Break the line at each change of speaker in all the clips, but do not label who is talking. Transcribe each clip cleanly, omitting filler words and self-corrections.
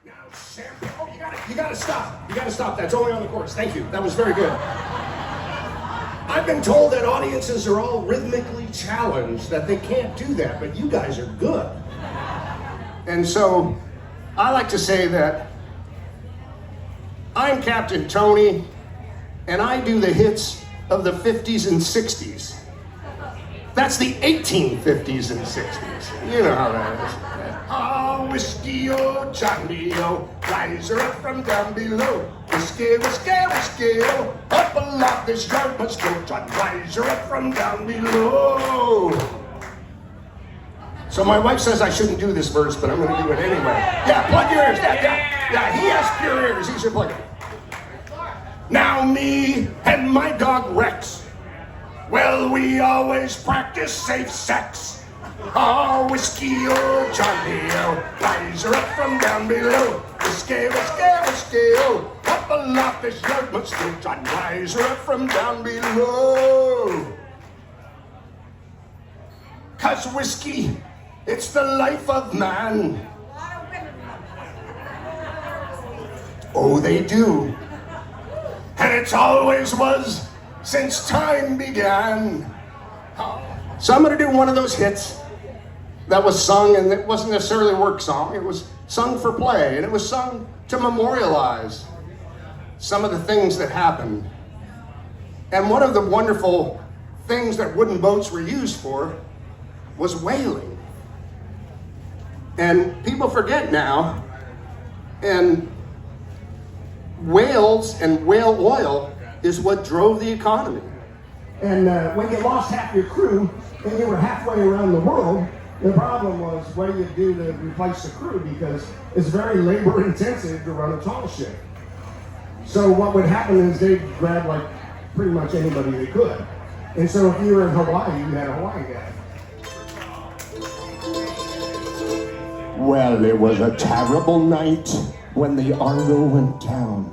Now, Sam, oh, you gotta stop. You gotta stop. That's only on the chorus. Thank you. That was very good. I've been told that audiences are all rhythmically challenged, that they can't do that, but you guys are good. And so, I like to say that I'm Captain Tony, and I do the hits of the 50s and 60s. That's the 1850s and 60s. You know how that is. Oh, whiskey, oh, Johnny, oh, rise her up from down below. Whiskey, whiskey, whiskey, oh, up aloft this yard must go. John, rise her up from down below. So my wife says I shouldn't do this verse, but I'm going to do it anyway. Yeah, plug your ears. Yeah, he has pure ears. He should plug it. Now me and my dog Rex, well, we always practice safe sex. Oh, whiskey, oh, Johnny, oh, rise her up from down below. Whiskey, whiskey, whiskey, oh, up aloft this yard must go. John, rise her up from down below. 'Cause whiskey, it's the life of man. Oh, they do. And it's always was since time began. So I'm going to do one of those hits that was sung, and it wasn't necessarily a work song. It was sung for play, and it was sung to memorialize some of the things that happened. And one of the wonderful things that wooden boats were used for was whaling. And people forget now, and whales and whale oil is what drove the economy. And when you lost half your crew and you were halfway around the world, the problem was what do you do to replace the crew, because it's very labor intensive to run a tall ship. So what would happen is they'd grab like pretty much anybody they could. And so if you were in Hawaii, you had a Hawaii guy. Well, it was a terrible night when the Argo went down.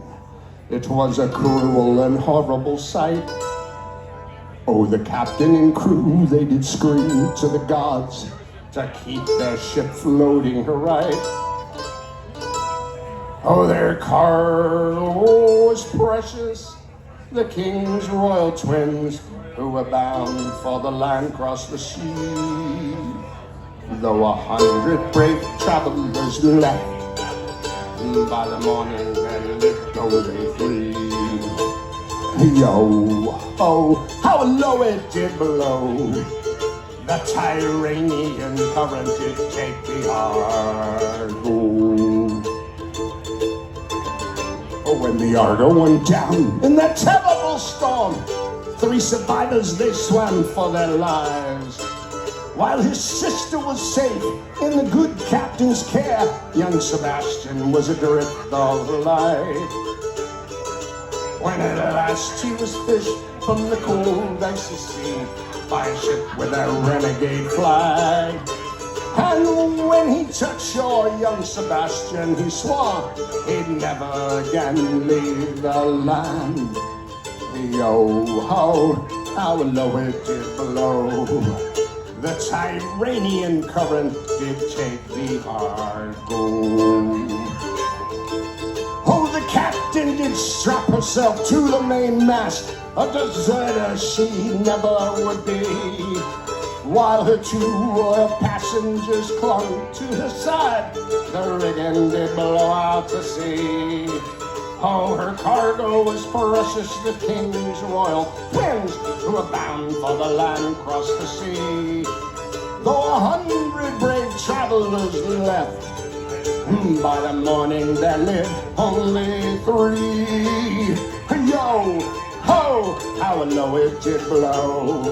It was a cruel and horrible sight. Oh, the captain and crew, they did scream to the gods to keep their ship floating right. Oh, their cargo was precious, the king's royal twins who were bound for the land across the sea. Though 100 brave travelers left, by the morning they lived go they free. Yo, oh, how low it did blow. The Tyrrhenian current did take the Argo. Oh, when the Argo went down in that terrible storm, 3 survivors, they swam for their lives. While his sister was safe in the good captain's care, young Sebastian was adrift of life. When at last he was fished from the cold icy sea by a ship with a renegade flag. And when he touched shore, young Sebastian, he swore he'd never again leave the land. Yo ho, how low it did blow. The Tyrrhenian current did take the Argo. Oh, the captain did strap herself to the mainmast, a deserter she never would be, while her 2 royal passengers clung to her side. The rigging did blow out to sea. Oh, her cargo was precious, the king's royal twins who were bound for the land across the sea. Though 100 brave travelers left, by the morning there lived only 3. Yo, ho, how low it did blow.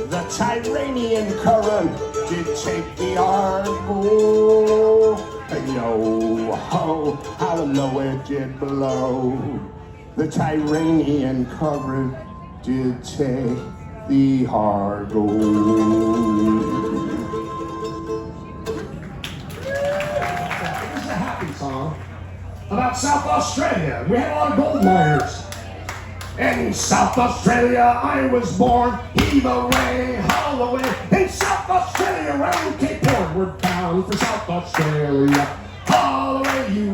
The Tyrrhenian current did take the Argo. Yo, ho, how low it did blow. The Tyrrhenian current did take the Argo. This is a happy song about South Australia. We had a lot of gold miners. In South Australia I was born, heave away, haul away. In South Australia, round Cape Horn, we're bound for South Australia. Haul away, you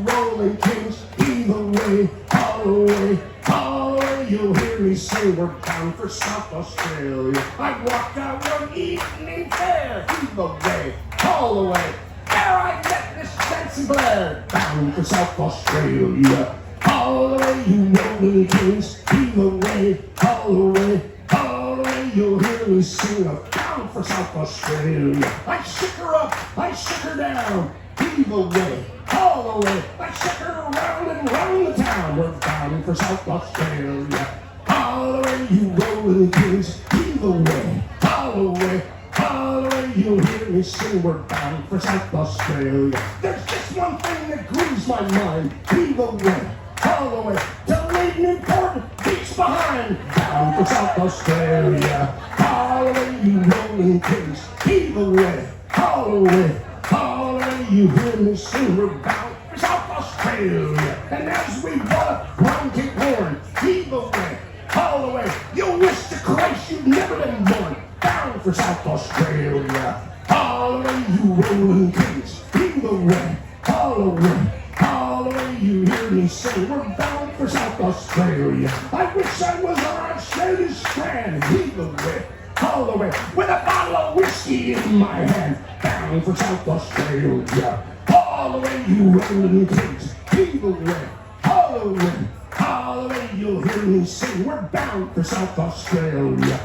away, haul away, haul away. You'll hear me say we're bound for South Australia. I walked out one evening fair, heave away, haul away. There I met Miss Nancy Blair, bound for South Australia. Haul away, you rolling kings, heave away, haul away, haul away. You'll hear me sing, I'm bound for South Australia. I shook her up, I shook her down, heave away, haul away. I shook her around and round the town. We're bound for South Australia. Haul away, you rolling kings, heave away, haul away, haul away. You'll hear me sing, we're bound for South Australia. There's just one thing that grieves my mind, heave away, haul away. Till leave Newport, beach behind, bound for South Australia. Haul away, you rolling kings, heave away, haul away, haul away. You hear me sing, we're bound for South Australia. And as we walk round Cape Horn, heave away, haul away. You'll wish to Christ you'd never been born, bound for South Australia. Haul away, you rolling kings, heave away, haul away, haul away. You hear me say we're bound for South Australia. I wish I was on Australia's strand, heave away, haul away, with a bottle of whiskey in my hand, bound for South Australia. Haul away, you rolling kings, heave away, haul away, haul away. You'll hear me sing, we're bound for South Australia.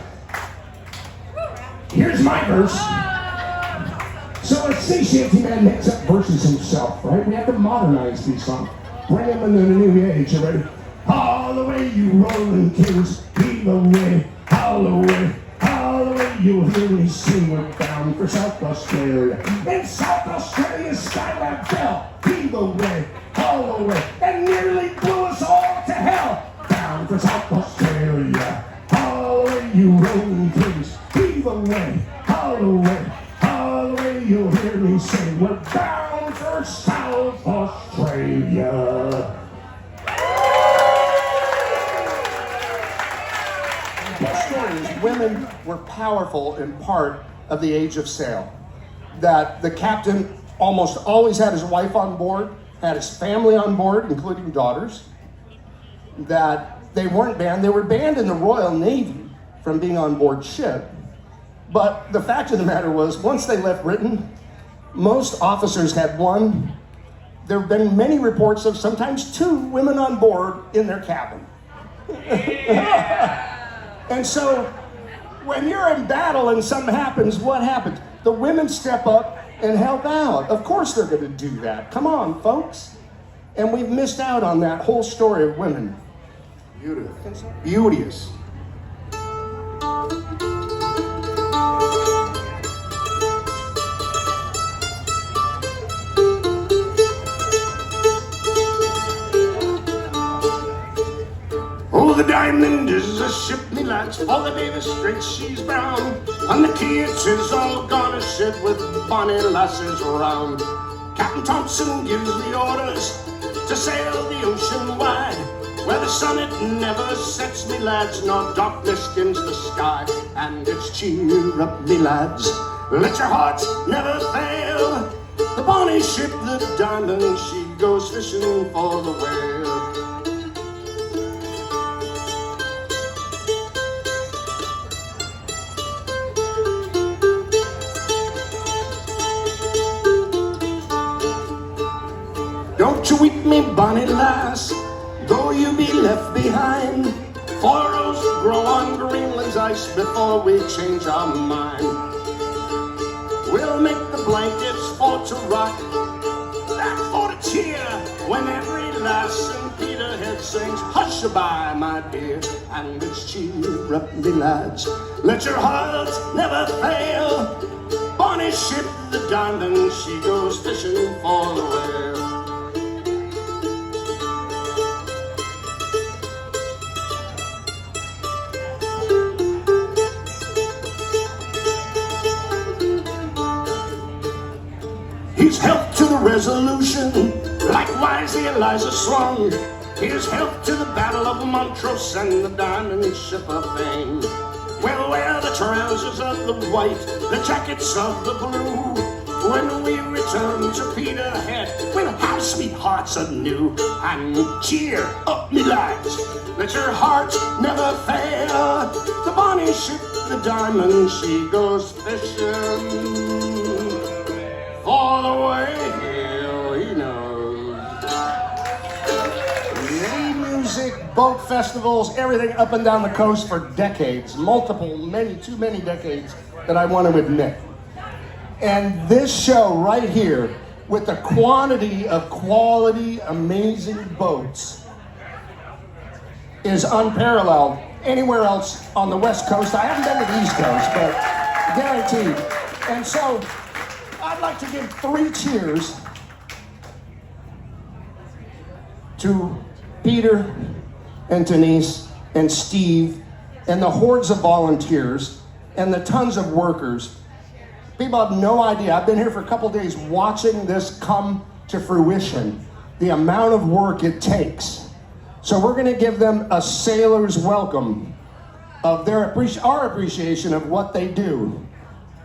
Here's my verse. So a sea shanty man makes up verses himself, right? We have to modernize these songs, bring them into the new age, you ready? Haul away, you rolling kings, heave away, haul away, haul away. You'll hear me sing, we're bound for South Australia. In South Australia, Skylab fell, heave away, haul away, and nearly blew us all to hell. Bound for South Australia. Haul away, you rolling kings, heave away, haul away, haul away. You'll hear me say, we're bound for South Australia. The story is women were powerful in part of the age of sail. That the captain almost always had his wife on board, had his family on board, including daughters. That they weren't banned. They were banned in the Royal Navy from being on board ship. But the fact of the matter was, once they left Britain, most officers had one. There have been many reports of sometimes 2 women on board in their cabin. And so, when you're in battle and something happens, what happens? The women step up and help out. Of course they're going to do that. Come on, folks. And we've missed out on that whole story of women. Beauteous. Oh, the Diamond is a ship, me lads, all the Davis Straits she's bound. On the quay it is all gone a ship with bonny lasses round. Captain Thompson gives the orders to sail the ocean wide, where the sun it never sets, me lads, nor darkness skims the sky. And it's cheer up, me lads, let your hearts never fail. The bonny ship, the Diamond, she goes fishing for the whale. Don't you weep, me bonny lass, though you be left behind. Furrows grow on Greenland's ice before we change our mind. We'll make the blankets for to rock, that for to cheer, when every lass in Peterhead sings, hush-a-bye, my dear. And it's cheer up, me lads, let your hearts never fail. Bonny ship, the Diamond, she goes fishing for the whale. Here's health to the Resolution, likewise the Eliza swung. Here's health to the Battle of Montrose and the Diamond Ship of Fame. We'll wear the trousers of the white, the jackets of the blue, when we return turn to Peterhead. We'll have sweethearts anew and cheer up, me lads. Let your hearts never fail. The bonny ship, the Diamond, she goes fishing for the whale he knows. Many music, boat festivals, everything up and down the coast for decades. Multiple, too many decades that I want to admit. And this show right here, with the quantity of quality, amazing boats, is unparalleled anywhere else on the West Coast. I haven't been to the East Coast, but guaranteed. And so, I'd like to give 3 cheers to Peter and Denise and Steve and the hordes of volunteers and the tons of workers. People have no idea. I've been here for a couple days watching this come to fruition, the amount of work it takes. So we're going to give them a sailor's welcome of our appreciation of what they do.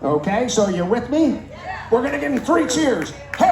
Okay, so you with me? We're going to give them 3 cheers. Hey!